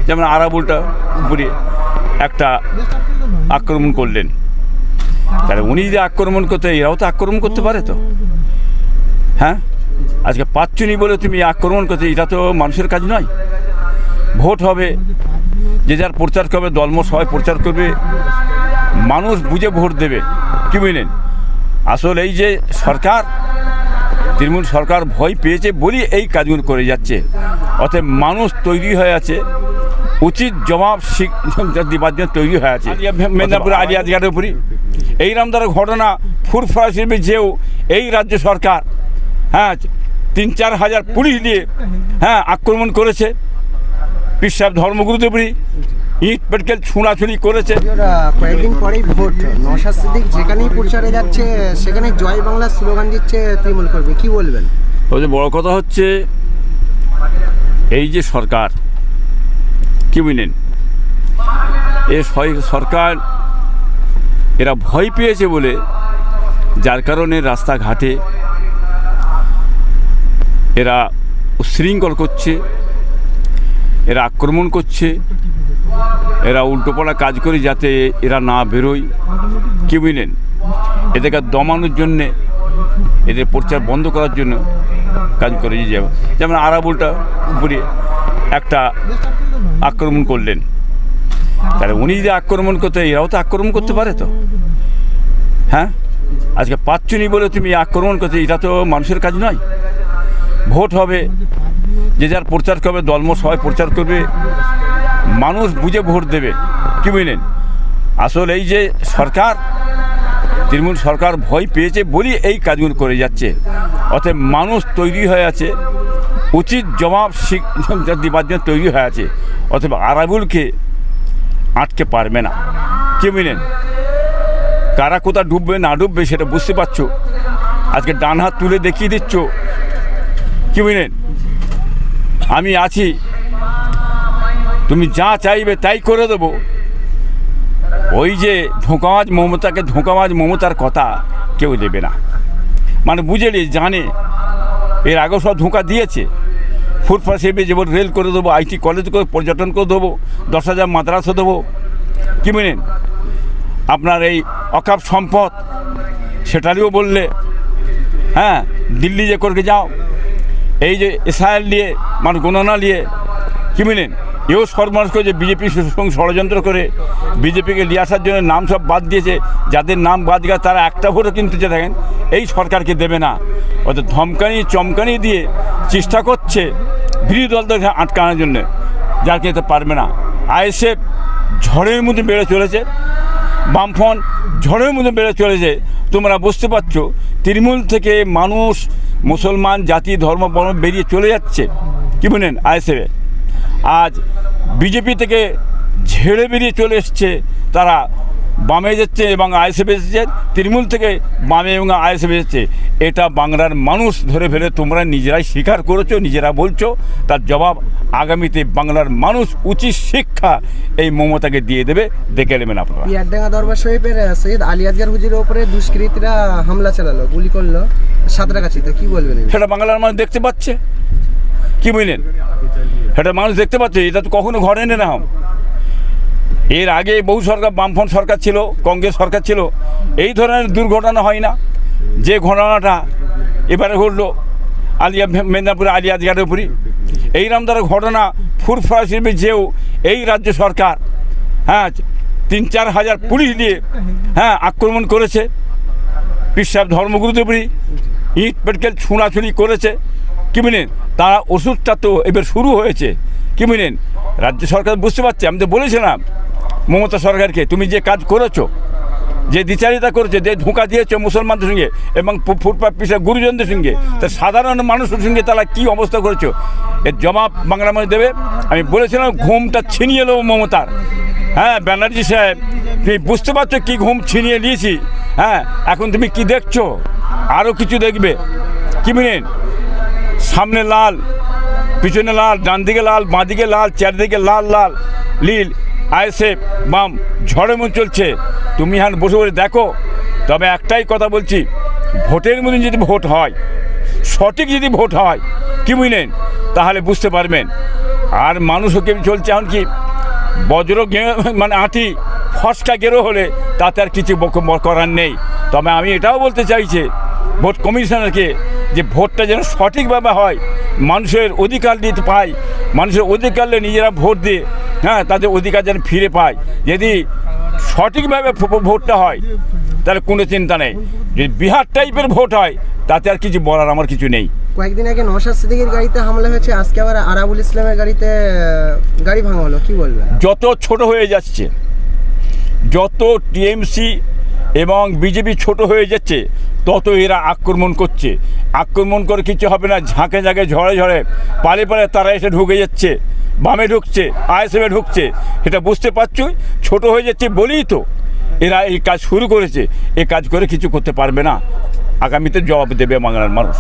যেমন আরাবুলটা উপরে একটা আক্রমণ করলেন, তাহলে উনি যদি আক্রমণ করতে এরাও তো আক্রমণ করতে পারে তো। হ্যাঁ, আজকে পাচ্ছনি বলে তুমি আক্রমণ করতে, এটা তো মানুষের কাজ নয়। ভোট হবে, যে যার প্রচার করবে, দলমত সবাই প্রচার করবে, মানুষ বুঝে ভোট দেবে। কি বুঝলেন? আসলে এই যে সরকার, তৃণমূল সরকার ভয় পেয়েছে বলেই এই কাজগুলো করে যাচ্ছে। অতএব মানুষ তৈরি হয়ে আছে, উচিত জবাব দেবার জন্য তৈরি হয়ে আছে। মেদিনীপুর আলিয়াজগারের উপরই এইরকম দ্বারা ঘটনা ফুরফুরা হিসেবে যেও এই রাজ্য সরকার 3-4 হাজার পুলিশ দিয়ে আক্রমণ করেছে। পীর সাহেব ধর্মগুরুদেবরই ইট পেটকেল ছুঁড়াছুঁড়ি করেছে। কয়েকদিন পরেই ভোট, নওশাদ সিদ্দিক যেখানেই প্রচারে যাচ্ছে সেখানে জয় বাংলা স্লোগান দিচ্ছে তৃণমূল কর্মী, কি বলবেন? সবচেয়ে বড় কথা হচ্ছে এই যে সরকার, কি বুঝলেন, এই সরকার এরা ভয় পেয়েছে বলে যার কারণে রাস্তাঘাটে এরা উশৃঙ্খল করছে, এরা আক্রমণ করছে, এরা উল্টোপাল্টা কাজ করে যাতে এরা না বেরোয়। কি বুঝলেন, এদেরকে দমানোর জন্যে, এদের প্রচার বন্ধ করার জন্য কাজ করে যাবে। যেমন আরাবুলটা উপরে একটা আক্রমণ করলেন, তাহলে উনি যদি আক্রমণ করতে এরাও তো আক্রমণ করতে পারে তো। হ্যাঁ, আজকে পাচ্ছনি বলে তুমি আক্রমণ করতে, এটা তো মানুষের কাজ নয়। ভোট হবে, যে যার প্রচার করবে, দলমত সবাই প্রচার করবে, মানুষ বুঝে ভোট দেবে। কি বুঝলেন? আসলে এই যে সরকার, তৃণমূল সরকার ভয় পেয়েছে বলেই এই কাজগুলো করে যাচ্ছে। অতএব মানুষ তৈরি হয়ে আছে, উচিত জবাব দেবার জন্য তৈরি হয়ে আছে। অতএব আরাবুলকে আটকে পারবে না। কি বুঝলেন? কারা কোথা ডুববে না ডুববে সেটা বুঝতে পারছো। আজকে ডান হাত তুলে দেখিয়ে দিচ্ছ। কি বুঝলেন? আমি আছি, তুমি যা চাইবে তাই করে দেবো। ওই যে ধোঁকাবাজ মমতাকে, ধোঁকাবাজ মমতার কথা কেউ দেবে না। মানে বুঝেলি, জানে এর আগেও সব ধোঁকা দিয়েছে। ফুটপাথ সেবে যেমন রেল করে দেবো, আইটি কলেজ করে, পর্যটন করে দেবো, 10,000 মাদ্রাসা দেবো। কি বুঝলেন? আপনার এই অকাপ সম্পদ সেটারও বললে, দিল্লি যে করে যাও, এই যে এসআইএল নিয়ে মানুষ গণনা নিয়ে, কি বুঝলেন, এও সর্বনাশ করেছে। বিজেপির সঙ্গে ষড়যন্ত্র করে বিজেপিকে নিয়ে আসার জন্য নাম সব বাদ দিয়েছে। যাদের নাম বাদ গেছে তারা একটা ভোটও কিন্তু যে দেখেন এই সরকারকে দেবে না। অর্থাৎ ধমকানি চমকানি দিয়ে চেষ্টা করছে বিরোধী দলদের আটকানোর জন্য, যার খেতে পারবে না। আইএসএফ ঝড়ের মধ্যে বেড়ে চলেছে, বামফ্রন্ট ঝড়ের মধ্যে বেড়ে চলেছে। তোমরা বুঝতে পারছো, তৃণমূল থেকে মানুষ, মুসলমান জাতি, ধর্ম, বর্ণ বেরিয়ে চলে যাচ্ছে। কি বলেন? আইএসএফে আজ বিজেপি থেকে ঝেড়ে বেরিয়ে চলে এসছে, তারা বামে যাচ্ছে এবং আইএসএফে এসেছে। তৃণমূল থেকে বামে এবং আইএসএফে এসেছে। এটা বাংলার মানুষ ধরে ফেলে তোমরা নিজেরাই স্বীকার করেছো, নিজেরা বলছো। তার জবাব আগামীতে বাংলার মানুষ উচিত শিক্ষা এই মমতাকে দিয়ে দেবে, দেখে নেবেন আপনারা। পিয়ারডাঙ্গা দরবার শরীফের সৈয়দ আলিয়াজগার হুজুরের উপরে দুষ্কৃতীরা হামলা চালালো, গুলি করলো সাঁতরাগাছিতে, কি বলবেন? সেটা বাংলার মানুষ দেখতে পাচ্ছে। কি বুঝলেন? সেটা মানুষ দেখতে পাচ্ছে। এটা তো কখনো ঘটেনি না। এর আগে বহু সরকার, বামফ্রন্ট সরকার ছিল, কংগ্রেস সরকার ছিল, এই ধরনের দুর্ঘটনা হয় না। যে ঘটনাটা এবারে ঘটলো মেদিনীপুর আলিয়াজগারের উপরই এইরকম দ্বারা ঘটনা ফুরফুরা হিসেবে যেও এই রাজ্য সরকার 3-4 হাজার পুলিশ দিয়ে আক্রমণ করেছে। পীর সাহেব ধর্মগুরুদেবরই ইট পেটকেল ছুঁড়াছুঁড়ি করেছে। কি বুঝলেন? তারা ওষুধটা তো এবার শুরু হয়েছে। কি বুঝলেন? রাজ্য সরকার বুঝতে পারছে। আমি তো বলেছিলাম মমতা সরকারকে, তুমি যে কাজ করেছো, যে দ্বিচারিতা করেছো, যে ধোঁকা দিয়েছো মুসলমানদের সঙ্গে এবং ফুটপাথ পিসা গুরুজনদের সঙ্গে, তা সাধারণ মানুষের সঙ্গে তারা কী অবস্থা করেছো, এর জবাব বাংলা মানুষ দেবে। আমি বলেছিলাম ঘুমটা ছিনিয়ে নেবো মমতার। ব্যানার্জি সাহেব, তুমি বুঝতে পারছো কী ঘুম ছিনিয়ে নিয়েছি। এখন তুমি কি দেখছো? আরও কিছু দেখবে। কি বুঝলেন? সামনে লাল, পিছনে লাল, ডান দিকে লাল, বাঁ দিকে লাল, চারদিকে লাল লাল নীল, আইএসএফ বাম ঝড়ে মন চলছে। তুমি বসে বসে দেখো। তবে একটাই কথা বলছি, ভোটের মধ্যে যদি ভোট হয়, সঠিক যদি ভোট হয়, কি বুঝলেন, তাহলে বুঝতে পারবেন আর মানুষও কেমন চলছে এখন কি বজ্র মানে আঁটি ফসকা গেরো হলে তাতে আর কিছু করার নেই। তবে আমি এটাও বলতে চাইছি ভোট কমিশনারকে যে ভোটটা যেন সঠিকভাবে হয়, মানুষের অধিকার দিতে পায়, মানুষের অধিকার নিজেরা ভোট দিয়ে হ্যাঁ তাদের অধিকার যেন ফিরে পায়। যদি সঠিকভাবে ভোটটা হয় তাহলে কোনো চিন্তা নেই। যদি বিহার টাইপের ভোট হয় তাতে আর কিছু বলার আমার কিছু নেই। কয়েকদিন আগে নওশাদ সিদ্দিকীর গাড়িতে হামলা হয়েছে, আজকে আবার আরাবুল ইসলামের গাড়িতে গাড়ি ভাঙা হলো, কি বলবেন? যত ছোট হয়ে যাচ্ছে, যত টিএমসি এবং বিজেপি ছোট হয়ে যাচ্ছে তত এরা আক্রমণ করছে। আক্রমণ করে কিছু হবে না, ঝাঁকে ঝাঁকে ঝড়ে ঝড়ে পালে পালে তারা এসে ঢুকে যাচ্ছে, বামে ঢুকছে, আইএসএফে ঢুকছে। এটা বুঝতে পারছো, ছোট হয়ে যাচ্ছে বলেই তো এরা এই কাজ শুরু করেছে। এই কাজ করে কিছু করতে পারবে না, আগামীতে জবাব দেবে বাংলার মানুষ।